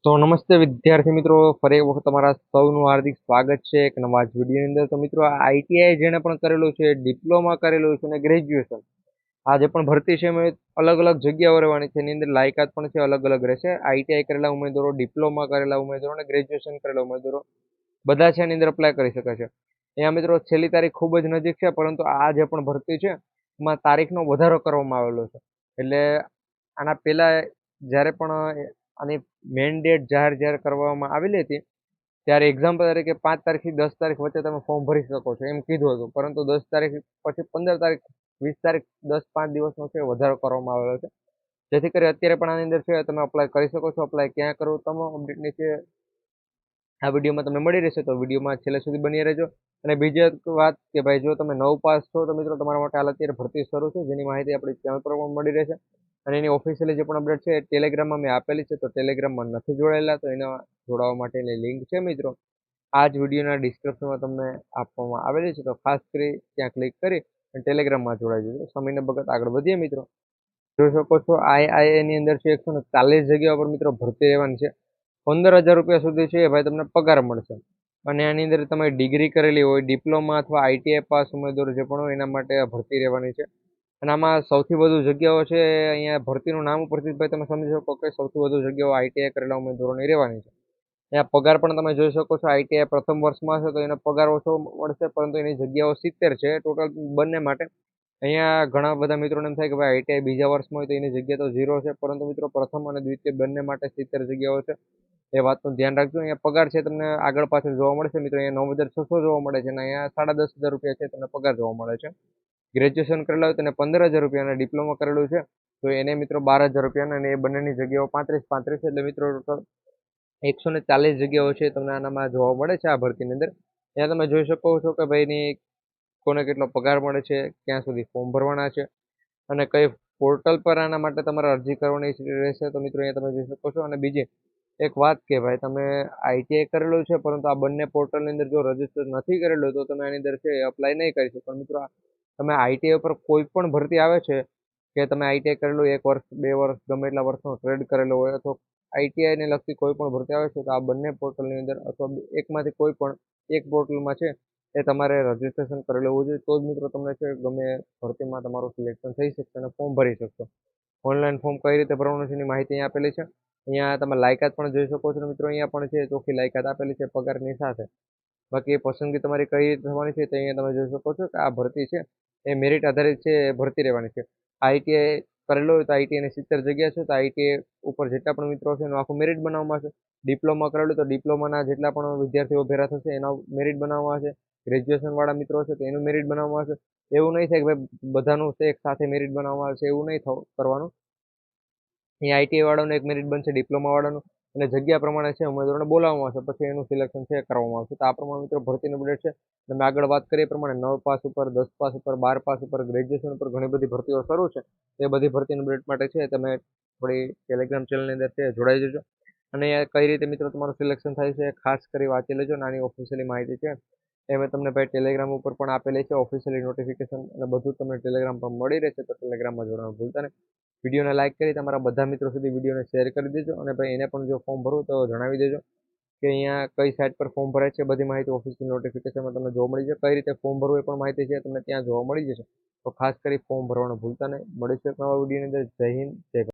તો નમસ્તે વિદ્યાર્થી મિત્રો, ફરી એક વખત તમારા સૌનું હાર્દિક સ્વાગત છે એક નવા જ વિડીયોની અંદર. તો મિત્રો, આ આઈટીઆઈ જેણે પણ કરેલું છે, ડિપ્લોમા કરેલું છે અને ગ્રેજ્યુએશન, આ જે પણ ભરતી છે એમાં અલગ અલગ જગ્યાઓ રહેવાની છે. એની અંદર લાયકાત પણ છે અલગ અલગ રહેશે. આઈટીઆઈ કરેલા ઉમેદવારો, ડિપ્લોમા કરેલા ઉમેદવારો અને ગ્રેજ્યુએશન કરેલા ઉમેદવારો બધા છે એની અંદર અપ્લાય કરી શકે છે. અહીંયા મિત્રો છેલ્લી તારીખ ખૂબ જ નજીક છે, પરંતુ આ જે પણ ભરતી છે એમાં તારીખનો વધારો કરવામાં આવેલો છે. એટલે આના પહેલા જ્યારે પણ આની મેઇન ડેટ જાહેર જ્યારે કરવામાં આવેલી હતી ત્યારે એક્ઝામ્પલ તરીકે 5 તારીખથી 10 તારીખ વચ્ચે તમે ફોર્મ ભરી શકો છો એમ કીધું હતું, પરંતુ 10 તારીખ પછી 15 તારીખ, 20 તારીખ, 10-5 દિવસનો છે વધારો કરવામાં આવેલો છે. જેથી કરી અત્યારે પણ આની અંદર છે તમે અપ્લાય કરી શકો છો. અપ્લાય ક્યાં કરવું તમામ અપડેટ નીચે આ વિડીયોમાં તમને મળી રહેશે, તો વિડીયોમાં છેલ્લે સુધી બની રહેજો. અને બીજી એક વાત કે ભાઈ, જો તમે નવ પાસ છો તો મિત્રો તમારા માટે હાલ અત્યારે ભરતી શરૂ છે, જેની માહિતી આપણી ચેનલ પર પણ મળી રહેશે. અને એની ઓફિશિયલી જે પણ અપડેટ છે એ ટેલિગ્રામમાં મેં આપેલી છે, તો ટેલિગ્રામમાં નથી જોડાયેલા તો એના જોડાવા માટેની લિંક છે મિત્રો આ જ વિડીયોના ડિસ્ક્રિપ્શનમાં તમને આપવામાં આવેલી છે. તો ખાસ કરી ત્યાં ક્લિક કરી અને ટેલિગ્રામમાં જોડાઈ જજો. સમયને વખત આગળ વધીએ મિત્રો. જોઈ શકો છો આઈઆઈએ ની અંદર છે 140 જગ્યાઓ પર મિત્રો ભરતી રહેવાની છે. 15,000 રૂપિયા સુધી છે ભાઈ તમને પગાર મળશે. અને આની અંદર તમે ડિગ્રી કરેલી હોય, ડિપ્લોમા અથવા આઈટીઆઈ પાસ ઉમેદવારો જે પણ હોય એના માટે ભરતી રહેવાની છે. અને આમાં સૌથી વધુ જગ્યાઓ છે અહીંયા ભરતીનું નામ ઉપરથી ભાઈ તમે સમજી શકો કે સૌથી વધુ જગ્યાઓ આઈટીઆઈ કરેલા ઉમેદવારોની રહેવાની છે. અહીંયા પગાર પણ તમે જોઈ શકો છો. આઈટીઆઈ પ્રથમ વર્ષમાં છે તો એનો પગાર ઓછો મળશે, પરંતુ એની જગ્યાઓ 70 છે ટોટલ બંને માટે. અહીંયા ઘણા બધા મિત્રોને એમ થાય કે ભાઈ આઈટીઆઈ બીજા વર્ષમાં હોય તો એની જગ્યા તો 0 છે, પરંતુ મિત્રો પ્રથમ અને દ્વિતીય બંને માટે 70 જગ્યાઓ છે. એ વાતનું ધ્યાન રાખજો. અહીંયા પગાર છે તમને આગળ પાછળ જોવા મળશે મિત્રો. અહીંયા 9,600 જોવા મળે છે અને અહીંયા 10,500 રૂપિયા છે તમને પગાર જોવા મળે છે. ગ્રેજ્યુએશન કરેલા હોય તેને 15,000 રૂપિયા અને ડિપ્લોમા કરેલું છે તો એને મિત્રો 12,000 રૂપિયા અને એ બંનેની જગ્યાઓ 35 એટલે મિત્રો ટોટલ 140 જગ્યાઓ છે તમને આનામાં જોવા મળે છે આ ભરતીની અંદર. ત્યાં તમે જોઈ શકો છો કે ભાઈ એની કોને કેટલો પગાર મળે છે, ક્યાં સુધી ફોર્મ ભરવાના છે અને કઈ પોર્ટલ પર આના માટે તમારે અરજી કરવાની રહેશે. તો મિત્રો અહીંયા તમે જોઈ શકો છો. અને બીજી એક વાત કે ભાઈ, તમે આઈટીઆઈ કરેલું છે પરંતુ આ બંને પોર્ટલની અંદર જો રજીસ્ટર નથી કરેલું તો તમે આની અંદર છે અપ્લાય નહીં કરી શકો. મિત્રો તમે આઈટીઆઈ ઉપર કોઈ પણ ભરતી આવે છે કે તમે આઈટીઆઈ કરેલું 1 વર્ષ, 2 વર્ષ, ગમે એટલા વર્ષનો ટ્રેડ કરેલો હોય અથવા આઈટીઆઈને લગતી કોઈ પણ ભરતી આવે છે તો આ બંને પોર્ટલની અંદર અથવા એકમાંથી કોઈ પણ એક પોર્ટલમાં છે એ તમારે રજીસ્ટ્રેશન કરેલું હોવું જોઈએ, તો જ મિત્રો તમને છે ગમે ભરતીમાં તમારું સિલેક્શન થઈ શકશે અને ફોર્મ ભરી શકશો. ઓનલાઈન ફોર્મ કઈ રીતે ભરવાનું છે એની માહિતી અહીંયા આપેલી છે. અહીંયા તમે લાયકાત પણ જોઈ શકો છો મિત્રો. અહીંયા પણ છે ચોખ્ખી લાયકાત આપેલી છે પગારની સાથે. બાકી એ પસંદગી તમારી કઈ રીતે થવાની છે તે અહીંયા તમે જોઈ શકો છો કે આ ભરતી છે એ મેરિટ આધારિત છે, ભરતી રહેવાની છે. આઈટીઆઈ કરેલો હોય તો આઈટીઆઈની 70 જગ્યા છે તો આઈટીઆઈ ઉપર જેટલા પણ મિત્રો છે એનું આખું મેરિટ બનાવવામાં આવશે. ડિપ્લોમા કરેલું તો ડિપ્લોમાના જેટલા પણ વિદ્યાર્થીઓ ભેગા થશે એના મેરિટ બનાવવામાં આવશે. ગ્રેજ્યુએશન વાળા મિત્રો છે તો એનું મેરિટ બનાવવામાં આવશે. એવું નહીં થાય કે ભાઈ બધાનું એક સાથે મેરિટ બનાવવામાં આવશે, એવું નહીં કરવાનું. અહીંયા આઈટીઆઈ વાળાનું એક મેરિટ બનશે, ડિપ્લોમા વાળાનું, અને જગ્યા પ્રમાણે છે ઉમેદવારોને બોલાવવામાં આવશે, પછી એનું સિલેક્શન છે કરવામાં આવશે. તો આ પ્રમાણે મિત્રો ભરતીનું અપડેટ છે. તમે આગળ વાત કરીએ પ્રમાણે 9 પાસ ઉપર, 10 પાસ ઉપર, 12 પાસ ઉપર, ગ્રેજ્યુએશન ઉપર ઘણી બધી ભરતીઓ શરૂ છે. એ બધી ભરતીનું અપડેટ માટે છે તમે થોડી ટેલિગ્રામ ચેનલની અંદર છે જોડાઈ જજો. અને કઈ રીતે મિત્રો તમારું સિલેક્શન થાય છે ખાસ કરી વાંચી લેજો. નાની ઓફિશિયલી માહિતી છે એ મેં તમને ભાઈ ટેલિગ્રામ ઉપર પણ આપેલી છે, ઓફિશિયલી નોટિફિકેશન અને બધું તમને ટેલિગ્રામ પર મળી રહેશે. તો ટેલિગ્રામમાં જોડવાનું ભૂલતા નહીં. વિડીયોને લાઇક કરી તમારા બધા મિત્રો સુધી વિડીયોને શેર કરી દેજો. અને ભાઈ એને પણ જો ફોર્મ ભરવું તો જણાવી દેજો કે અહીંયા કઈ સાઇટ પર ફોર્મ ભરાય છે. બધી માહિતી ઓફિશિયલ નોટિફિકેશનમાં તમને જોવા મળી જશે. કઈ રીતે ફોર્મ ભરવું એ પણ માહિતી છે તમને ત્યાં જોવા મળી જશે. તો ખાસ કરી ફોર્મ ભરવાનું ભૂલતા નહીં. મળીશું એક નવા વિડીયોની અંદર. જય હિન્દ, જય ભારત.